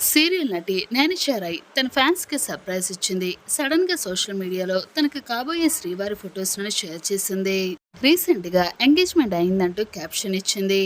Serial నటి నైనిషా రై తన fans కి సర్ప్రైజ్ ఇచ్చింది. సడన్ గా సోషల్ మీడియాలో తనకు కాబోయే శ్రీవారి ఫొటోస్ ను షేర్ చేసింది. రీసెంట్ గా ఎంగేజ్మెంట్ అయిందంటూ క్యాప్షన్ ఇచ్చింది.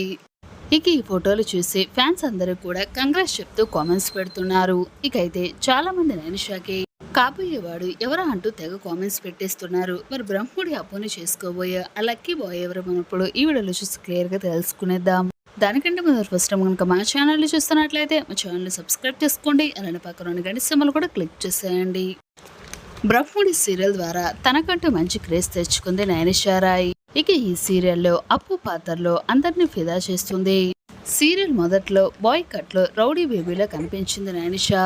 ఇక ఈ ఫోటోలు చూసి ఫ్యాన్స్ అందరూ కూడా కంగ్రాట్స్ చెప్తూ కామెంట్స్ పెడుతున్నారు. ఇక అయితే చాలా మంది నైనిషాకి కాబోయేవాడు ఎవరా అంటూ తెగ కామెంట్స్ పెట్టేస్తున్నారు. మరి బ్రహ్ముడి అప్పుని చేసుకోబోయే ఆ లక్కీ బాయ్ ఎవరు మనప్పుడు ఈ వీడియోలో చూసి క్లియర్ గా తెలుసుకునేద్దాం. దానికంటే ముందు ఫస్ట్ టైం కనుక మా ఛానల్ని చూస్తున్నట్లయితే మా ఛానల్ని సబ్స్క్రైబ్ చేసుకోండి. అలానే పక్కన గంట సింబల్ కూడా క్లిక్ చేసేయండి. బ్రహ్ముడి సీరియల్ ద్వారా తనకంటూ మంచి క్రేజ్ తెచ్చుకుంది నైనిషా రాయ్. ఇక ఈ సీరియల్లో అప్పు పాత్రలో అందరినీ ఫిదా చేస్తుంది. సీరియల్ మొదట్లో బాయ్ కట్ లో రౌడీ బేబీలో కనిపించింది నైనిషా.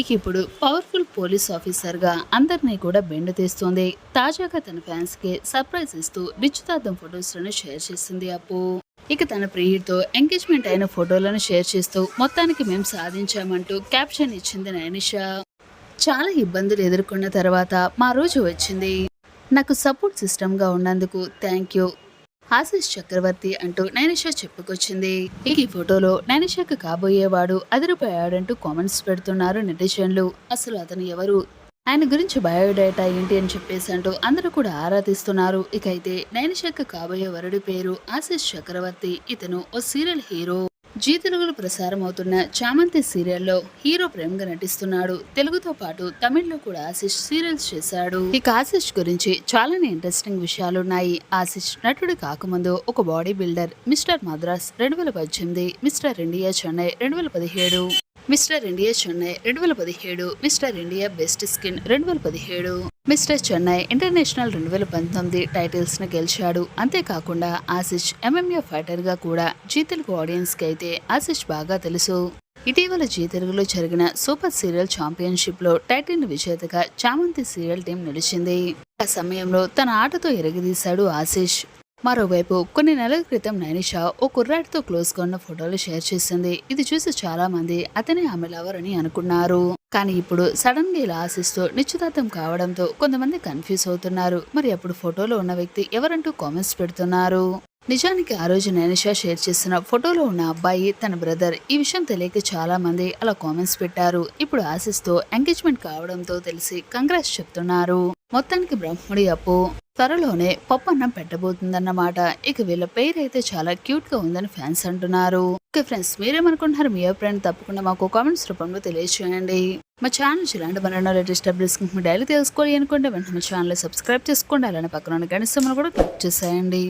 ఇక ఇప్పుడు పవర్ఫుల్ పోలీస్ ఆఫీసర్ గా అందరినీ కూడా బెండు తీస్తుంది. తాజాగా తన ఫ్యాన్స్ కి సర్ప్రైజ్ ఇస్తూ నిశ్చితార్థం ఫొటోస్ లను షేర్ చేసింది అప్పు. ఇక తన ప్రియుడితో ఎంగేజ్మెంట్ అయిన ఫోటోలను షేర్ చేస్తూ మొత్తానికి మేము సాధించామంటూ క్యాప్షన్ ఇచ్చింది నైనిషా. చాలా ఇబ్బందులు ఎదుర్కొన్న తర్వాత మా రోజు వచ్చింది. నాకు సపోర్ట్ సిస్టమ్ గా ఉన్నందుకు థ్యాంక్ యూ ఆశీష్ చక్రవర్తి అంటూ నైనిషా చెప్పుకొచ్చింది. ఇక ఈ ఫోటోలో నైనిషాకు కాబోయేవాడు అదిరిపోయాడంటూ కామెంట్స్ పెడుతున్నారు నెటిజన్లు. అసలు అతను ఎవరు, ఆయన గురించి బయోడేటా ఏంటి అని చెప్పేసి అంటూ అందరూ కూడా ఆరాధిస్తున్నారు. ఇక అయితే నైనిషాకు కాబోయే వరుడి పేరు ఆశీష్ చక్రవర్తి. ఇతను ఓ సీరియల్ హీరో. జీ తెలుగులో ప్రసారం అవుతున్న చామంతి సీరియల్లో హీరో ప్రేమగా నటిస్తున్నాడు. తెలుగుతో పాటు తమిళ్లో కూడా ఆశీష్ సీరియల్స్ చేశాడు. ఇక ఆశీష్ గురించి చాలానే ఇంట్రెస్టింగ్ విషయాలున్నాయి. ఆశీష్ నటుడు కాకముందు ఒక body builder. Mister Madras 2018, mister India Chennai 2017, mister India Chennai 2017, mister India best skin 2017, mister Chennai international 2019 titles ను గెలిచాడు. అంతేకాకుండా ఆశీష్ ఎంఎంఏ ఫైటర్ గా కూడా జీ తెలుగు ఆడియన్స్ కి అయితే ఆశీష్ బాగా తెలుసు. ఇటీవల జీ తెలుగులో జరిగిన సూపర్ సీరియల్ ఛాంపియన్షిప్ లో టైటిల్ విజేతగా చామంతి సీరియల్ టీం నిలిచింది. ఆ సమయంలో తన ఆటతో ఎరగదీశాడు ఆశీష్. మరోవైపు కొన్ని నెలల క్రితం నైనిషా ఓ కుర్రాడితో క్లోజ్ గా ఉన్న ఫోటోలు షేర్ చేసింది. ఇది చూసి చాలా మంది అతనే ఆమె లవర్ అని అనుకున్నారు. కానీ ఇప్పుడు సడన్ గా ఇలా ఆశిస్తూ నిశ్చితార్థం కావడంతో కొంతమంది కన్ఫ్యూజ్ అవుతున్నారు. మరి అప్పుడు ఫోటోలో ఉన్న వ్యక్తి ఎవరంటూ కామెంట్స్ పెడుతున్నారు. నిజానికి ఆ రోజు నైనిషా షేర్ చేసిన ఫోటోలో ఉన్న అబ్బాయి తన బ్రదర్. ఈ విషయం తెలియక చాలా మంది అలా కామెంట్స్ పెట్టారు. ఇప్పుడు ఆశిస్తో ఎంగేజ్మెంట్ కావడంతో తెలిసి కంగ్రాట్స్ చెప్తున్నారు. మొత్తానికి బ్రహ్ముడి అప్పు త్వరలోనే పప్పన్నం పెట్టబోతుందన్నమాట. ఇక వీళ్ళ పేరు అయితే చాలా క్యూట్ గా ఉందని ఫ్యాన్స్ అంటున్నారు. ఓకే ఫ్రెండ్స్, మీరేమనుకుంటున్నారు? మీ అభిప్రాయం తప్పకుండా మాకు కామెంట్స్ రూపంలో తెలియజేయండి. మా ఛానల్ ఇలాంటి మన లేటెస్ట్ అప్డేట్స్ డైలీ తెలుసుకోవాలి అనుకుంటే వెంటనే మా ఛానల్ సబ్స్క్రైబ్ చేసుకోండి. అలానే పక్కన గంట సింబల్ కూడా క్లిక్ చేసేయండి.